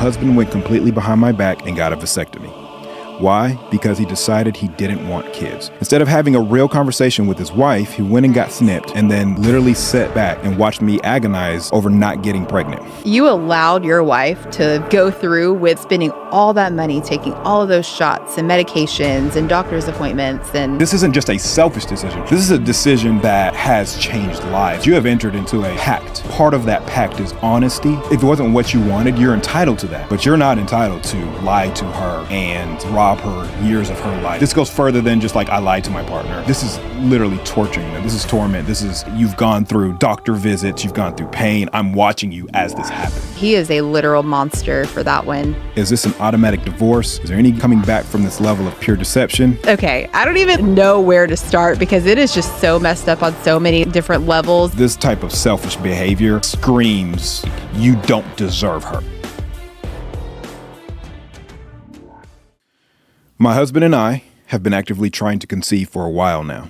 husband went completely behind my back and got a vasectomy. Why? Because he decided he didn't want kids. Instead of having a real conversation with his wife, he went and got snipped and then literally sat back and watched me agonize over not getting pregnant. You allowed your wife to go through with spending all that money, taking all of those shots and medications and doctor's appointments. And this isn't just a selfish decision. This is a decision that has changed lives. You have entered into a pact. Part of that pact is honesty. If it wasn't what you wanted, you're entitled to that. But you're not entitled to lie to her and rob her years of her life. This goes further than just like I lied to my partner. This is literally torturing them. This is torment. This is, you've gone through doctor visits, you've gone through pain. I'm watching you as this happens. He is a literal monster for that one. Is this an automatic divorce? Is there any coming back from this level of pure deception? Okay, I don't even know where to start because it is just so messed up on so many different levels. This type of selfish behavior screams, you don't deserve her. My husband and I have been actively trying to conceive for a while now.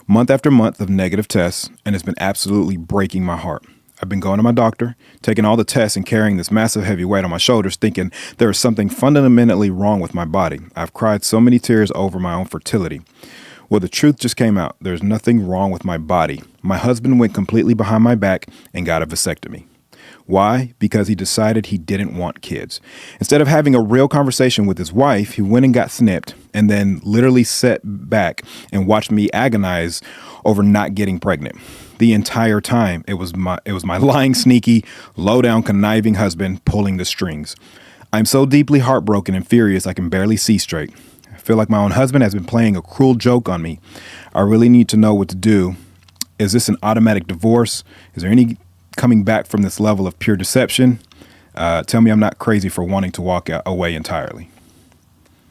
Month after month of negative tests, and it's been absolutely breaking my heart. I've been going to my doctor, taking all the tests and carrying this massive heavy weight on my shoulders, thinking there is something fundamentally wrong with my body. I've cried so many tears over my own fertility. Well, the truth just came out. There's nothing wrong with my body. My husband went completely behind my back and got a vasectomy. Why? Because he decided he didn't want kids. Instead of having a real conversation with his wife, he went and got snipped and then literally sat back and watched me agonize over not getting pregnant. The entire time, it was my lying, sneaky, low-down, conniving husband pulling the strings. I'm so deeply heartbroken and furious I can barely see straight. I feel like my own husband has been playing a cruel joke on me. I really need to know what to do. Is this an automatic divorce? Is there any coming back from this level of pure deception? Tell me I'm not crazy for wanting to walk away entirely.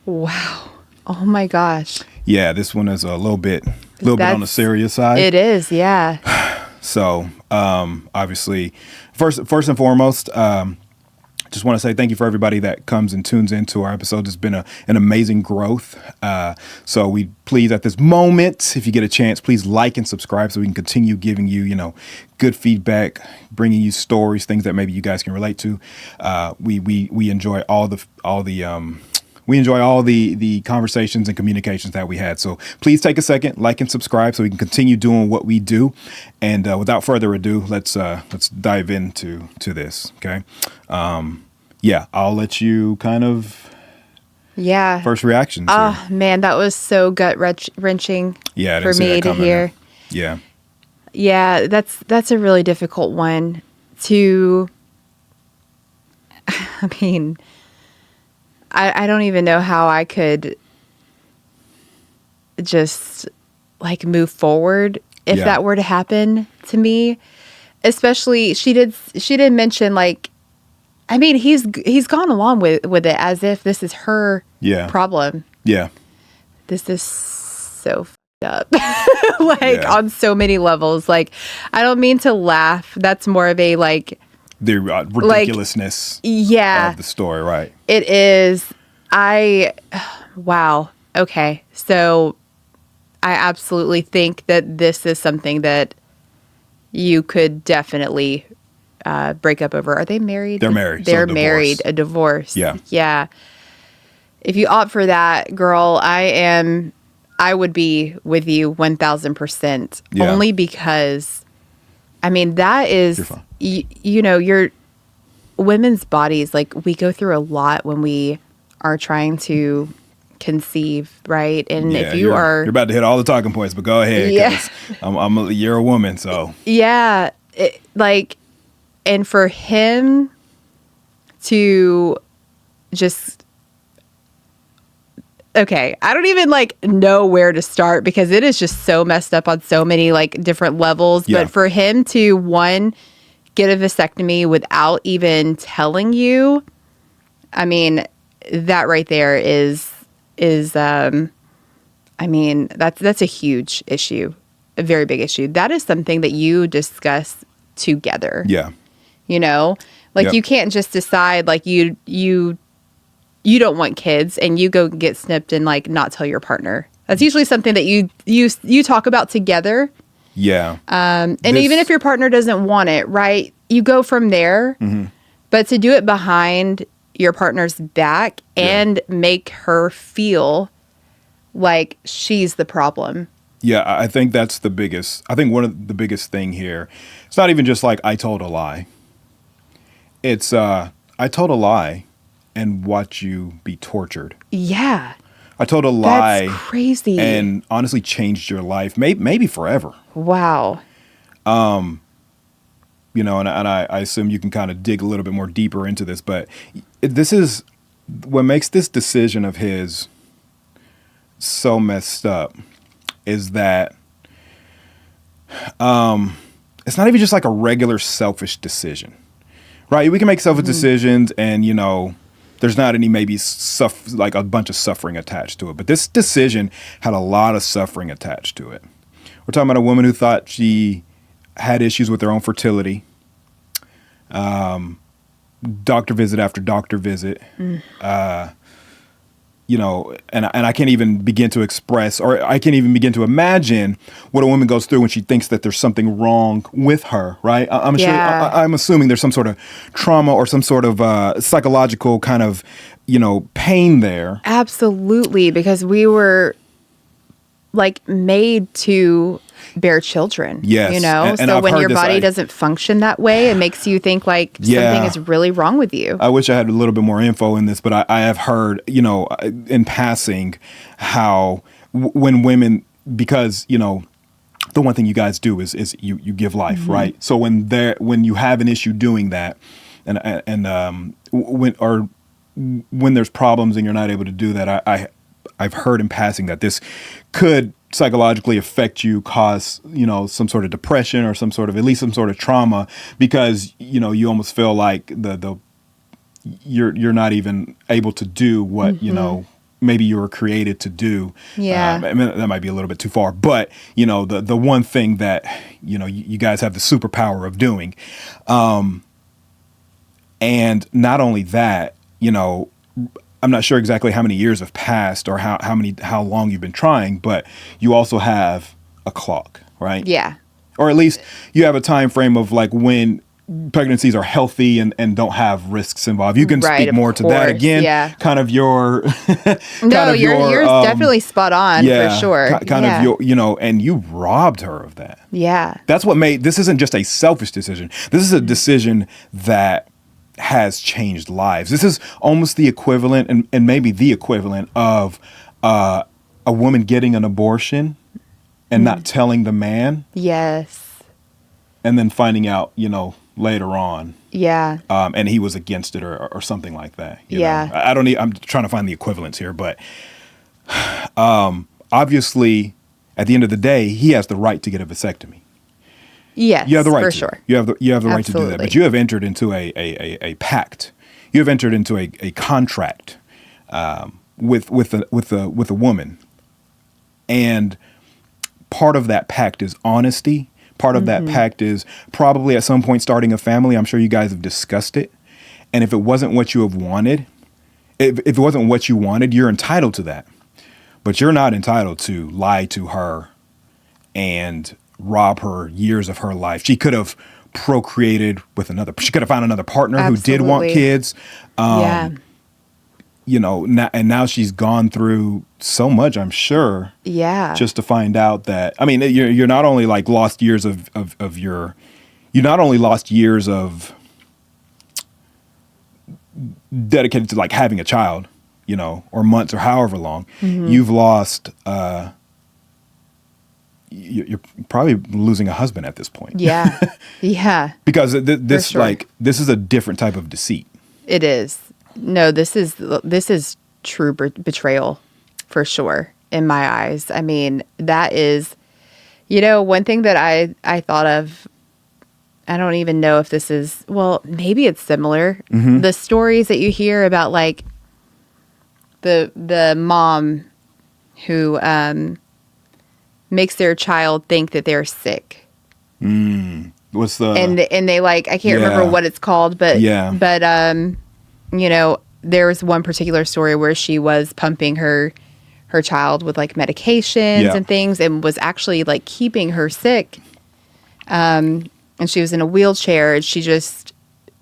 Wow. Oh my gosh. Yeah, this one is a little bit on the serious side. It is, yeah. So, obviously, first and foremost, just want to say thank you for everybody that comes and tunes into our episodes. It's been an amazing growth. So we please, at this moment, if you get a chance, please like and subscribe so we can continue giving you, good feedback, bringing you stories, things that maybe you guys can relate to. We enjoy all the conversations and communications that we had. So please take a second, like and subscribe so we can continue doing what we do. And without further ado, let's dive into this. Okay. I'll let you kind of. Yeah. First reactions. Oh man, that was so gut wrenching. Yeah, for me to hear. Yeah. Yeah, that's a really difficult one to. I mean, I don't even know how I could just move forward if that were to happen to me. Especially she did mention he's gone along with it as if this is her problem. Yeah. This is so fucked up. On so many levels. I don't mean to laugh. That's more of a the ridiculousness of the story, right? It is. Wow. Okay. So I absolutely think that this is something that you could definitely break up over. Are they married? They're married. They're married. A divorce. Yeah. Yeah. If you opt for that, girl, I would be with you 1,000%. Yeah. Only because, that is, your women's bodies, we go through a lot when we are trying to conceive, right? And if you're about to hit all the talking points, but go ahead. Yeah. You're a woman, so. Yeah. And for him to just, okay, I don't even know where to start because it is just so messed up on so many different levels. Yeah. But for him to get a vasectomy without even telling you, that right there that's a huge issue, a very big issue. That is something that you discuss together. Yeah. You can't just decide you don't want kids and you go get snipped and not tell your partner. That's usually something that you talk about together. Yeah. Even if your partner doesn't want it, right, you go from there. Mm-hmm. But to do it behind your partner's back and make her feel like she's the problem. Yeah, I think that's the biggest. I think one of the biggest thing here. It's not even just like I told a lie. It's I told a lie and watch you be tortured. Yeah. I told a lie. That's crazy. And honestly changed your life, maybe forever. Wow. You know, and I assume you can kind of dig a little bit more deeper into this, but this is what makes this decision of his so messed up is that it's not even just like a regular selfish decision, right? We can make selfish decisions and, you know, there's not any maybe like a bunch of suffering attached to it. But this decision had a lot of suffering attached to it. We're talking about a woman who thought she had issues with her own fertility. Doctor visit after doctor visit. You know, and I can't even begin to express, or I can't even begin to imagine what a woman goes through when she thinks that there's something wrong with her, right? I'm assuming there's some sort of trauma or some sort of psychological kind of, you know, pain there. Absolutely, because we were like made to bear children. Yes. You know, and so I've when heard your this, body doesn't function that way, it makes you think like something is really wrong with you. I wish I had a little bit more info in this, but I have heard, you know, in passing how when women, because, you know, the one thing you guys do is you give life, right? So when you have an issue doing that and when there's problems and you're not able to do that, I've heard in passing that this could psychologically affect you, cause, you know, some sort of depression or some sort of, at least some sort of trauma, because, you know, you almost feel like you're not even able to do what, you know, maybe you were created to do. Yeah. I mean, that might be a little bit too far, but, you know, the one thing that, you know, you guys have the superpower of doing. And not only that, you know, I'm not sure exactly how many years have passed or how long you've been trying, but you also have a clock, right? Yeah. Or at least you have a time frame of like when pregnancies are healthy and don't have risks involved. You can speak more to that again. Yeah. Kind of your you're definitely spot on for sure. Kind of your, you know, and you robbed her of that. Yeah. That's what made this isn't just a selfish decision. This is a decision that has changed lives. This is almost the equivalent and maybe the equivalent of a woman getting an abortion and not telling the man. Yes. And then finding out, you know, later on. Yeah. And he was against it or something like that. You know? I'm trying to find the equivalents here, but obviously at the end of the day, he has the right to get a vasectomy. Yes, you have the right for to. Sure. You have the right to do that, but you have entered into a pact. You have entered into a contract with a woman, and part of that pact is honesty. Part of that pact is probably at some point starting a family. I'm sure you guys have discussed it, and if it wasn't what you have wanted, if it wasn't what you wanted, you're entitled to that, but you're not entitled to lie to her and rob her years of her life. She could have procreated with she could have found another partner who did want kids. You know, now she's gone through so much, I'm sure. Yeah. Just to find out that, I mean, you're not only like lost years you not only lost years of dedicated to like having a child, you know, or months or however long, you've lost, you're probably losing a husband at this point. Yeah. Yeah. Because this is a different type of deceit. It is. No, this is true betrayal for sure in my eyes. I mean, that is, you know, one thing that I thought of, I don't even know if this is, well, maybe it's similar. The stories that you hear about like the mom who, makes their child think that they're sick. What's the and they like I can't remember what it's called, but you know, there was one particular story where she was pumping her child with like medications and things, and was actually like keeping her sick. And she was in a wheelchair, and she just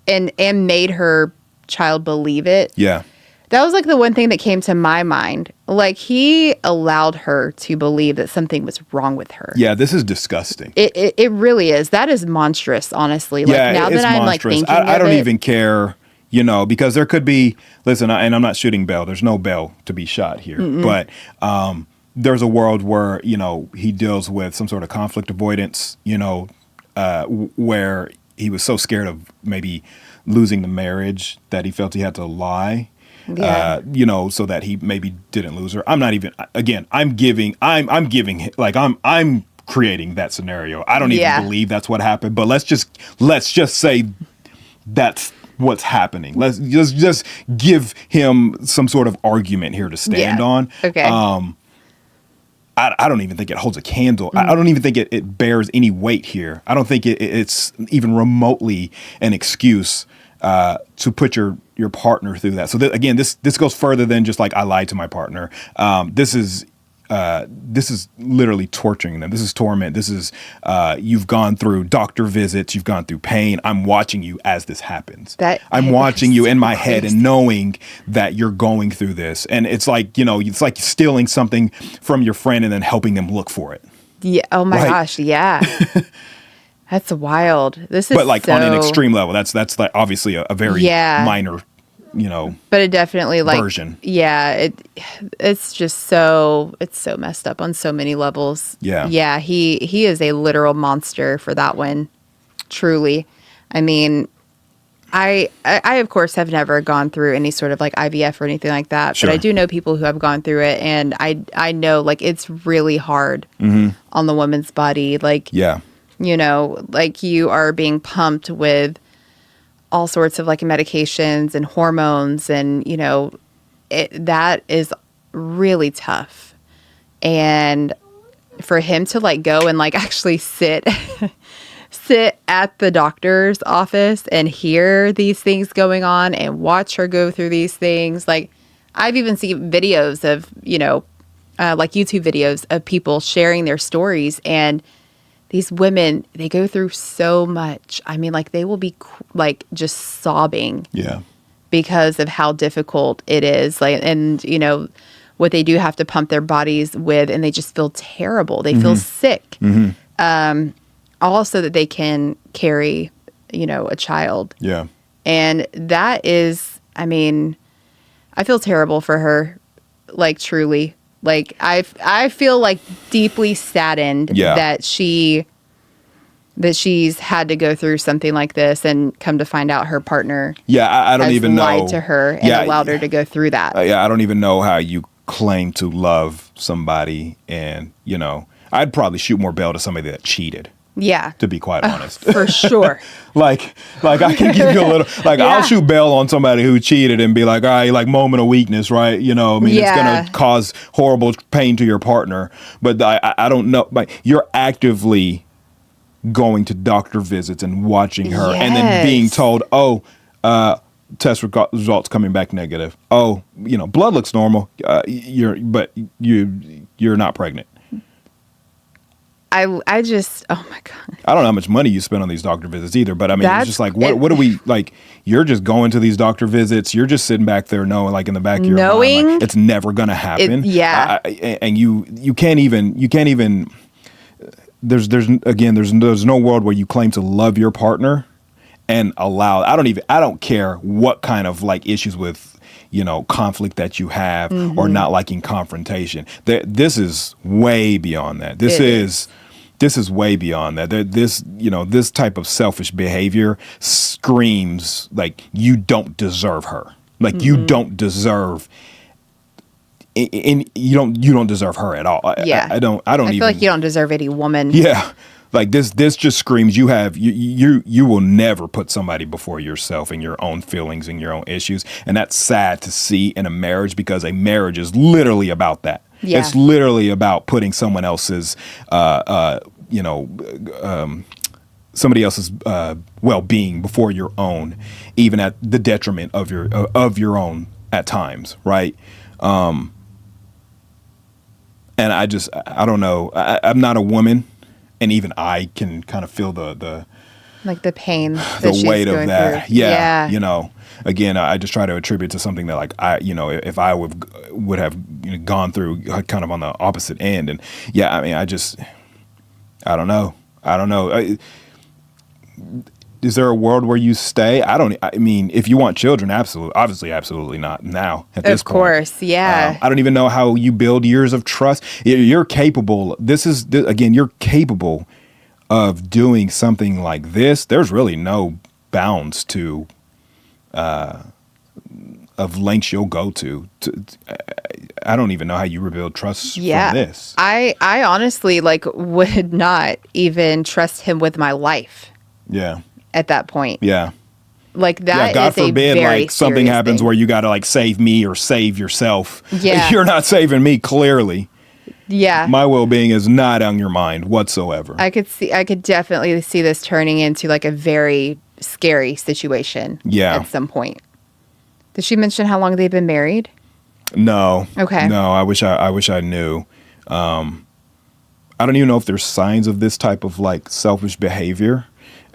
and made her child believe it. Yeah. That was like the one thing that came to my mind. Like, he allowed her to believe that something was wrong with her. Yeah, this is disgusting. It really is. That is monstrous, honestly. Like, Yeah, now it's that I'm monstrous. like thinking I don't of it, even care, you know, because there could be, listen, and I'm not shooting Bell. There's no Bell to be shot here. But there's a world where, you know, he deals with some sort of conflict avoidance, you know, where he was so scared of maybe losing the marriage that he felt he had to lie. Yeah. You know, so that he maybe didn't lose her. I'm not even, again, I'm giving, like, I'm creating that scenario. I don't even believe that's what happened, but let's just say that's what's happening. Let's just give him some sort of argument here to stand on. Okay. I don't even think it holds a candle. I don't even think it bears any weight here. I don't think it's even remotely an excuse to put your partner through that. So again, this goes further than just like I lied to my partner. This is literally torturing them. This is torment. This is you've gone through doctor visits. You've gone through pain. I'm watching you as this happens. I'm watching you in my head and knowing that you're going through this. And it's like, you know, it's like stealing something from your friend and then helping them look for it. Yeah. Oh my gosh. Yeah. That's wild. This is, but like on an extreme level. That's like obviously a very minor, you know, but it definitely like version. Yeah, it's just so messed up on so many levels. Yeah. Yeah, he is a literal monster for that one. Truly. I mean, I of course have never gone through any sort of like IVF or anything like that, Sure. but I do know people who have gone through it, and I know like it's really hard on the woman's body. Like, you know, like you are being pumped with all sorts of like medications and hormones, and you know, that is really tough. And for him to like go and like actually sit at the doctor's office and hear these things going on and watch her go through these things. Like, I've even seen videos of, you know, like YouTube videos of people sharing their stories, and these women, they go through so much. I mean, like, they will be like just sobbing. Yeah. Because of how difficult it is. Like, and you know, what they do have to pump their bodies with, and they just feel terrible. They feel sick. All so that they can carry, you know, a child. Yeah. And that is, I mean, I feel terrible for her. Like, truly. Like, I feel like deeply saddened that she's had to go through something like this and come to find out her partner I don't even know, lied to her and allowed her to go through that. I don't even know how you claim to love somebody, and you know, I'd probably shoot more bail to somebody that cheated. Yeah. To be quite honest. For sure. like I can give you a little, like, I'll shoot bail on somebody who cheated and be like, all right, like, moment of weakness, right? You know, I mean, it's going to cause horrible pain to your partner. But I don't know. Like, you're actively going to doctor visits and watching her and then being told, test results coming back negative. Oh, you know, blood looks normal. You're not pregnant. I just, oh my God. I don't know how much money you spend on these doctor visits either, but I mean, it's just like, what do we, like, you're just going to these doctor visits. You're just sitting back there knowing, like, in the back of your mind, like, it's never going to happen. And you can't even, there's no world where you claim to love your partner and allow, I don't care what kind of like issues with, you know, conflict that you have or not liking confrontation. This is way beyond that. This is way beyond that. This type of selfish behavior screams like you don't deserve her. Like you don't deserve, and you don't deserve her at all. I don't I feel even, like you don't deserve any woman. Yeah. Like this just screams you will never put somebody before yourself and your own feelings and your own issues. And that's sad to see in a marriage, because a marriage is literally about that. Yeah. It's literally about putting someone else's, somebody else's well-being before your own, even at the detriment of your own at times, right? And I don't know. I'm not a woman. And even I can kind of feel the Like the pain, the weight of that. through. Yeah. You know, again, I just try to attribute to something that like if I would have gone through kind of on the opposite end. And yeah, I mean, I don't know. Is there a world where you stay? I mean, if you want children, absolutely not now at this point. Of course, yeah. I don't even know how you build years of trust. You're capable. You're capable of doing something like this. There's really no bounds to of lengths you'll go to. I don't even know how you rebuild trust from this. I honestly would not even trust him with my life. Yeah. At that point. Yeah. Like that is God forbid, like something happens thing. where you got to like save me or save yourself. Yeah. You're not saving me, clearly. Yeah. My well-being is not on your mind whatsoever. I could definitely see this turning into like a very scary situation. Yeah. At some point. Did she mention how long they've been married? No. Okay. No, I wish I knew. I don't even know if there's signs of this type of like selfish behavior.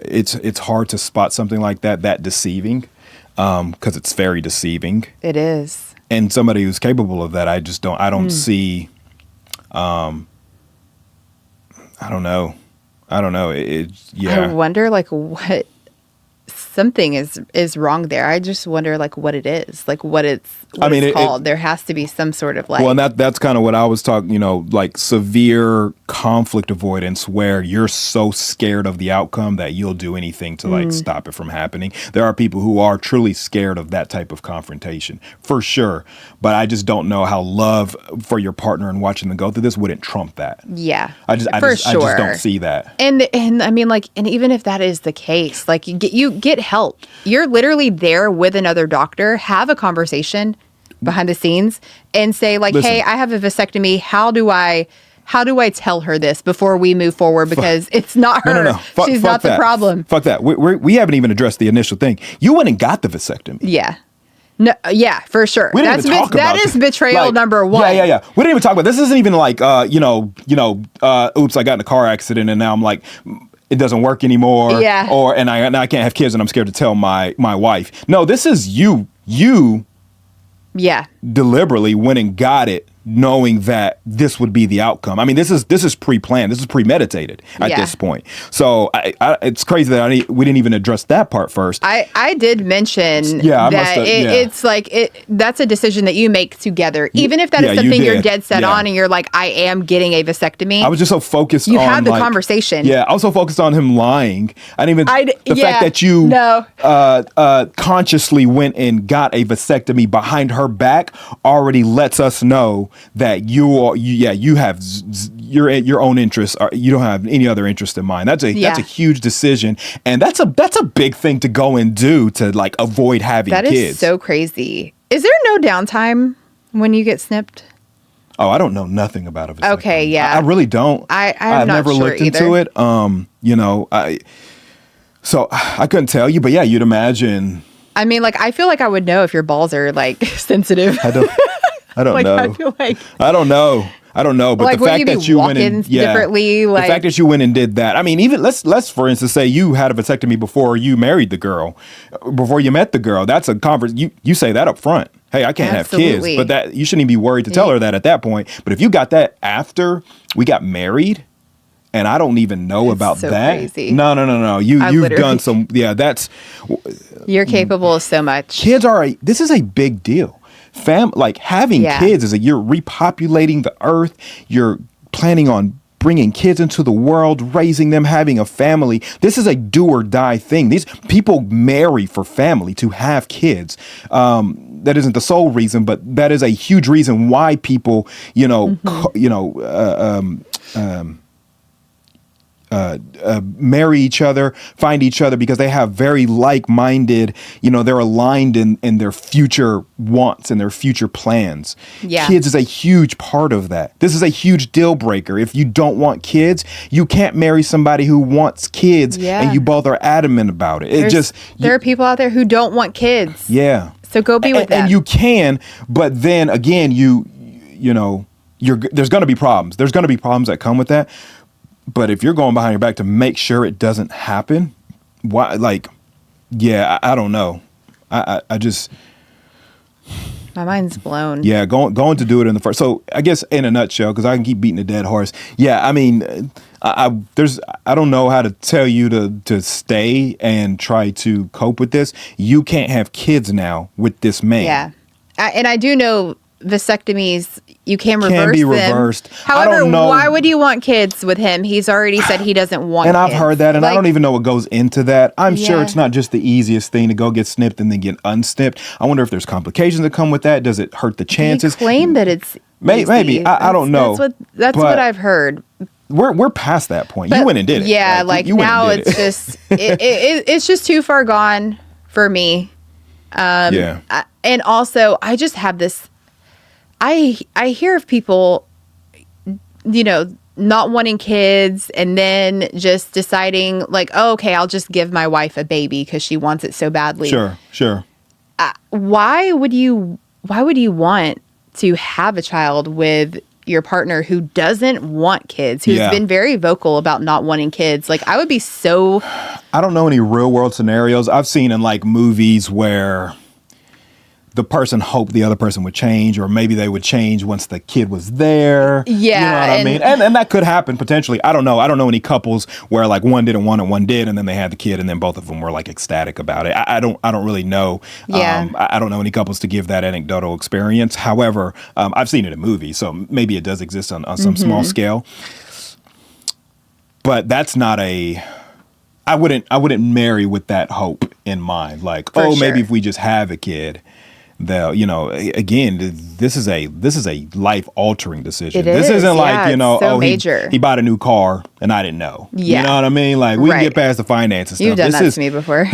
It's hard to spot something like that deceiving, because it's very deceiving. It is. And somebody who's capable of that, I don't see. I don't know. Yeah. I wonder like what something is wrong there. I just wonder like what it is, like what it's called. There has to be some sort of like. Well, and that's kind of what I was talking, like severe conflict avoidance, where you're so scared of the outcome that you'll do anything to like stop it from happening. There are people who are truly scared of that type of confrontation, for sure. But I just don't know how love for your partner and watching them go through this wouldn't trump that. Yeah. I just don't see that. And I mean, like, and even if that is the case, like you get help. You're literally there with another doctor. Have a conversation behind the scenes and say like, listen, hey, I have a vasectomy. How do I tell her this before we move forward? Because it's not her. No. She's not the problem. Fuck that. We haven't even addressed the initial thing. You went and got the vasectomy. Yeah. No, yeah, for sure. We didn't even talk about that is betrayal like, number one. Yeah. We didn't even talk about this. Isn't even like oops, I got in a car accident and now I'm like, it doesn't work anymore. Yeah. And I can't have kids and I'm scared to tell my wife. No, this is you. Yeah. Deliberately went and got it, knowing that this would be the outcome. I mean, this is pre-planned. This is premeditated at this point. So it's crazy that we didn't even address that part first. I did mention it's like that's a decision that you make together, even if that is something you're dead set on, and you're like, I am getting a vasectomy. I was just so focused. You had the conversation. Yeah, I was so focused on him lying. I didn't even the fact that you consciously went and got a vasectomy behind her back already lets us know that you have your own interests. You don't have any other interest in mind. That's a huge decision, and that's a big thing to go and do to like avoid having kids. That is so crazy. Is there no downtime when you get snipped? Oh, I don't know nothing about it. Okay, yeah, I really don't. I've never looked into it. So I couldn't tell you, but yeah, you'd imagine. I mean, like, I feel like I would know if your balls are like sensitive. I don't like, know. I feel like I don't know. But like, the fact that you went and differently, the fact that you went and did that. I mean, even let's for instance say you had a vasectomy before you married the girl, before you met the girl. That's a conversation. You say that up front. Hey, I can't have kids, but that you shouldn't even be worried to tell her that at that point. But if you got that after we got married, and I don't even know about so that. Crazy. No. You've done some. Yeah, that's. You're capable of so much. Kids this is a big deal. Having kids is you're repopulating the earth. You're planning on bringing kids into the world, raising them, having a family. This is a do or die thing. These people marry for family, to have kids. That isn't the sole reason, but that is a huge reason why people, marry each other, find each other, because they have very like-minded, they're aligned in their future wants and their future plans. Yeah. Kids is a huge part of that. This is a huge deal breaker. If you don't want kids, you can't marry somebody who wants kids and you both are adamant about it. There are people out there who don't want kids. Yeah. So go be with them. And you can, but then again, there's going to be problems. There's going to be problems that come with that. But if you're going behind your back to make sure it doesn't happen, why, like, yeah, I don't know. I just, My mind's blown. yeah, going to do it in the first. So I guess in a nutshell, because I can keep beating a dead horse. Yeah, I mean, I don't know how to tell you to stay and try to cope with this. You can't have kids now with this man. Yeah, and I do know vasectomies, you can be them. reversed. However, I don't know. why would you want kids with him? He's already said he doesn't want And kids. I've heard that, and Like, I don't even know what goes into that. I'm sure Yeah. it's not just the easiest thing to go get snipped and then get unsnipped. I wonder if there's complications that come with that. Does it hurt the chances? They claim that it's Maybe. easy. I don't know. That's But what I've heard. We're past that point. You But, went and did it. Yeah, you went now and did it's it. just it's just too far gone for me. Yeah. And also, I just have this. I hear of people, not wanting kids and then just deciding like, oh, okay, I'll just give my wife a baby because she wants it so badly. Sure. Why would you want to have a child with your partner who doesn't want kids, who's Yeah. been very vocal about not wanting kids? Like, I would be so. I don't know any real world scenarios. I've seen in like movies where the person hoped the other person would change, or maybe they would change once the kid was there. Yeah, You know what I mean? And that could happen potentially. I don't know. I don't know any couples where like one didn't want it, one did, and then they had the kid, and then both of them were like ecstatic about it. I don't really know. Yeah. I don't know any couples to give that anecdotal experience. However, I've seen it in movies, so maybe it does exist on some small scale. But that's not I wouldn't marry with that hope in mind. Like, For sure. maybe if we just have a kid, they'll, again, this is a life altering decision. It This is, isn't yeah, like, it's so he major. bought a new car and I didn't know. Yeah. You know what I mean? Like, we can Right. get past the finances stuff. You've done This that is, to me before.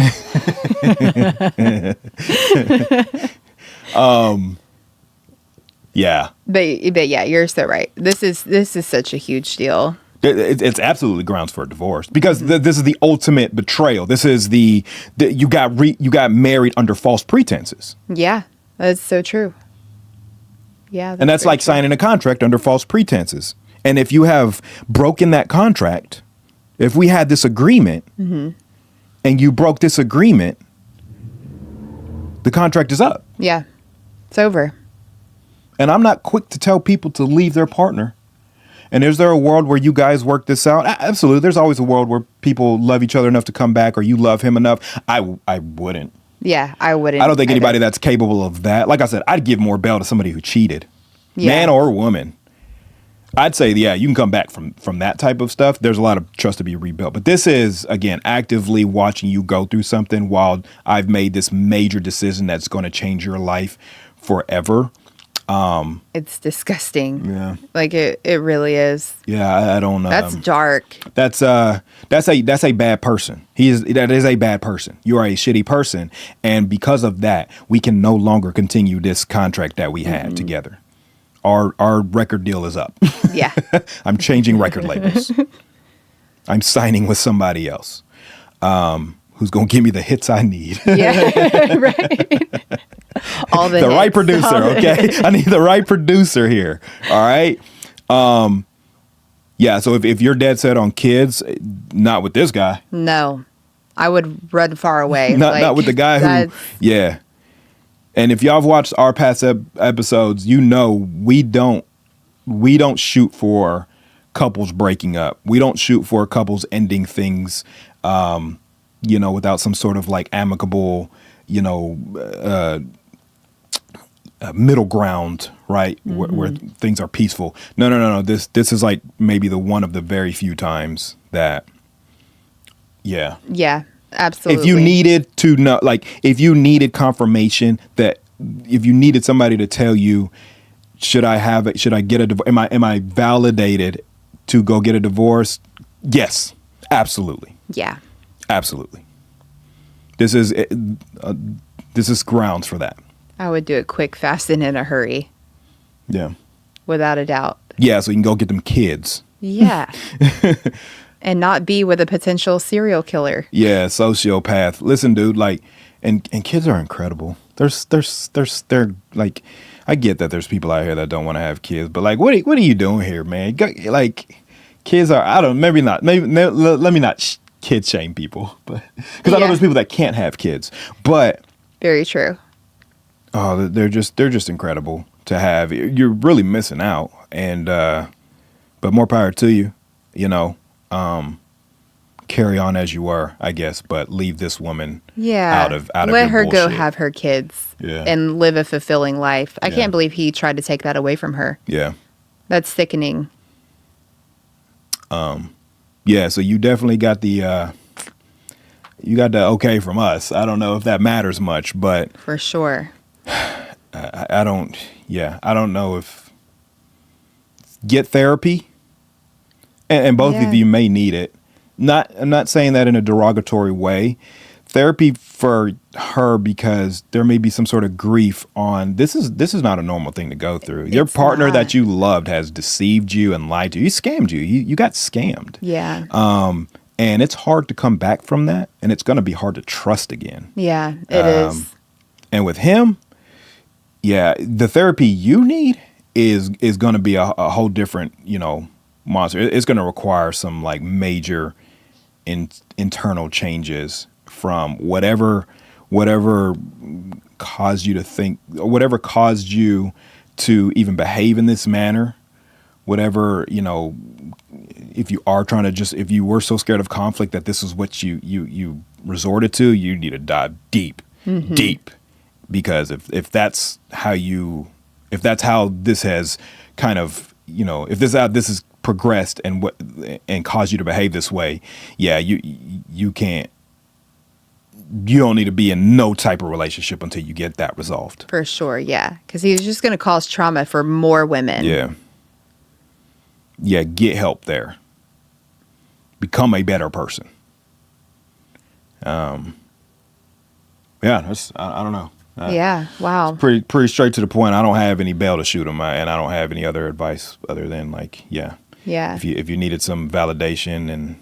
yeah. But yeah, you're so right. This is such a huge deal. It's absolutely grounds for a divorce because this is the ultimate betrayal. This is you got married under false pretenses. Yeah, that's so true. Yeah, And that's very like true. signing a contract under false pretenses. And if you have broken that contract, if we had this agreement and you broke this agreement, the contract is up. Yeah, it's over. And I'm not quick to tell people to leave their partner. And is there a world where you guys work this out? Absolutely. There's always a world where people love each other enough to come back, or you love him enough. I wouldn't. Yeah, I wouldn't. I don't think either. anybody that's capable of that. Like I said, I'd give more bail to somebody who cheated, Yeah. man or woman. I'd say, yeah, you can come back from that type of stuff. There's a lot of trust to be rebuilt. But this is, again, actively watching you go through something while I've made this major decision that's going to change your life forever. It's disgusting. Yeah. Like it really is. Yeah, I don't know. That's dark. That's a bad person. That is a bad person. You are a shitty person, and because of that, we can no longer continue this contract that we had together. Our record deal is up. Yeah. I'm changing record labels. I'm signing with somebody else, who's gonna give me the hits I need. Yeah. Right. All the Right hits, producer, all the okay? hits. I need the right producer here. All right. Yeah, so if you're dead set on kids, not with this guy. No, I would run far away. Not with the guy who, that's- yeah. And if y'all have watched our past episodes, we don't shoot for couples breaking up. We don't shoot for couples ending things, without some sort of like amicable, middle ground, right? Where things are peaceful. No. This is like maybe the one of the very few times that, yeah. Yeah, absolutely. If you needed to know, like, if you needed confirmation that, if you needed somebody to tell you, should I get a divorce? Am I validated to go get a divorce? Yes, absolutely. Yeah. Absolutely. This is grounds for that. I would do it quick, fast, and in a hurry, Yeah. without a doubt. Yeah, so you can go get them kids. Yeah. And not be with a potential serial killer. Yeah, sociopath. Listen, dude, like, and kids are incredible. They're like, I get that there's people out here that don't want to have kids, but like, what are you doing here, man? Like, kids are, I don't, maybe not, let me not kid shame people, but because I know there's people that can't have kids, but very true. Oh, they're just incredible to have. You're really missing out, and but more power to you. You know, carry on as you were, I guess, but leave this woman out of let her bullshit. go have her kids and live a fulfilling life. I can't believe he tried to take that away from her. Yeah, that's sickening. Yeah, so you definitely got the okay from us. I don't know if that matters much, but for sure. I don't know if get therapy, and both of you may need it. I'm not saying that in a derogatory way. Therapy for her because there may be some sort of grief on this is not a normal thing to go through. Your partner that you loved has deceived you and lied to you. He scammed you. You got scammed. Yeah. And it's hard to come back from that, and it's going to be hard to trust again. Yeah, it is. And with him, the therapy you need is going to be a whole different, monster. It's going to require some like major internal changes from whatever caused you to think, whatever caused you to even behave in this manner, whatever, if you are trying to if you were so scared of conflict that this is what you resorted to, you need to dive deep, because if that's how this has kind of, if this has progressed and caused you to behave this way, you don't need to be in no type of relationship until you get that resolved. For sure, yeah. Because he's just going to cause trauma for more women. Yeah, get help there. Become a better person. I don't know. Wow. Pretty straight to the point. I don't have any bail to shoot him, and I don't have any other advice other than if you needed some validation and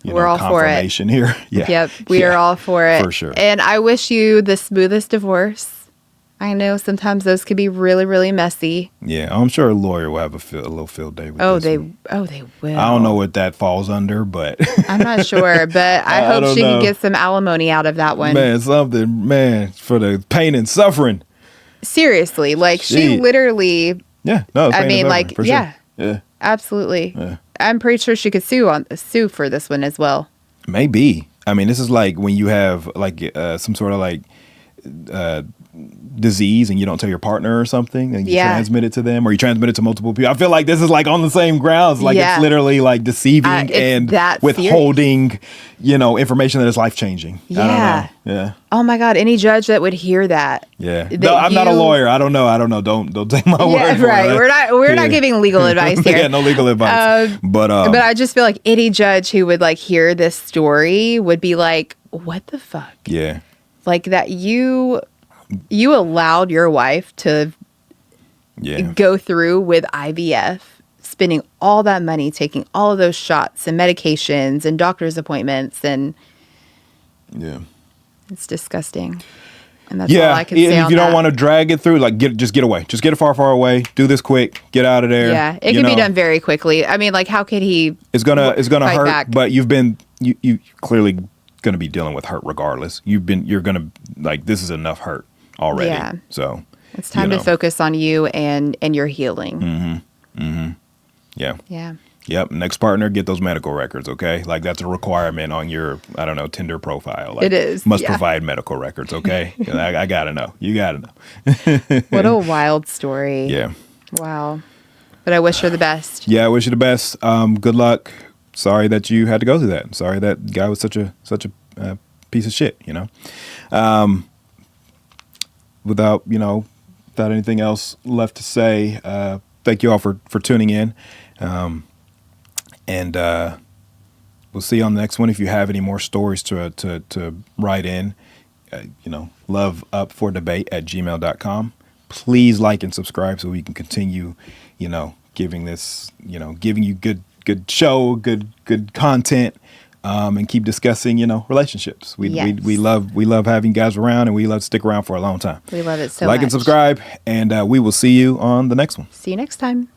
we're all confirmation for it. Here. Yep, we are all for it. For sure. And I wish you the smoothest divorce. I know sometimes those could be really, really messy. Yeah, I'm sure a lawyer will have a little field day with this. They will. I don't know what that falls under, but I'm not sure, but I hope she can get some alimony out of that one. Man, for the pain and suffering. Seriously, like she literally. Yeah, no. I mean, like, sure. Yeah, absolutely. Yeah. I'm pretty sure she could sue for this one as well. Maybe. I mean, this is like when you have like some sort of like disease and you don't tell your partner or something and you transmit it to them, or you transmit it to multiple people. I feel like this is like on the same grounds. Like it's literally like deceiving and withholding, information that is life changing. Yeah. I don't know. Yeah. Oh my God. Any judge that would hear that. Yeah. No, I'm not a lawyer. I don't know. Don't take my word for right. it. We're not giving legal advice here. Yeah, no legal advice. But I just feel like any judge who would like hear this story would be like, what the fuck? Yeah. Like that you allowed your wife to go through with IVF, spending all that money, taking all of those shots and medications and doctor's appointments, and it's disgusting. And that's all I can say on that. If you don't want to drag it through, like just get away. Just get it far away. Do this quick. Get out of there. Yeah, it can be done very quickly. I mean, like how could he? It's gonna hurt, back? but you clearly gonna be dealing with hurt regardless. You're gonna like this is enough hurt already. Yeah. So it's time to focus on you and your healing. Yeah. Yeah. Yep. Next partner, get those medical records. Okay. Like that's a requirement on your, I don't know, Tinder profile. Like, it is. Must provide medical records. Okay. I gotta know. You gotta know. What a wild story. Yeah. Wow. But I wish her the best. Yeah. I wish you the best. Good luck. Sorry that you had to go through that. Sorry that guy was such a piece of shit, without anything else left to say, thank you all for tuning in. And we'll see you on the next one. If you have any more stories to write in, loveupfordebate@gmail.com. Please like and subscribe so we can continue, giving you good show, good content, and keep discussing, relationships. We love having you guys around, and we love to stick around for a long time. We love it so much. Like and subscribe, and we will see you on the next one. See you next time.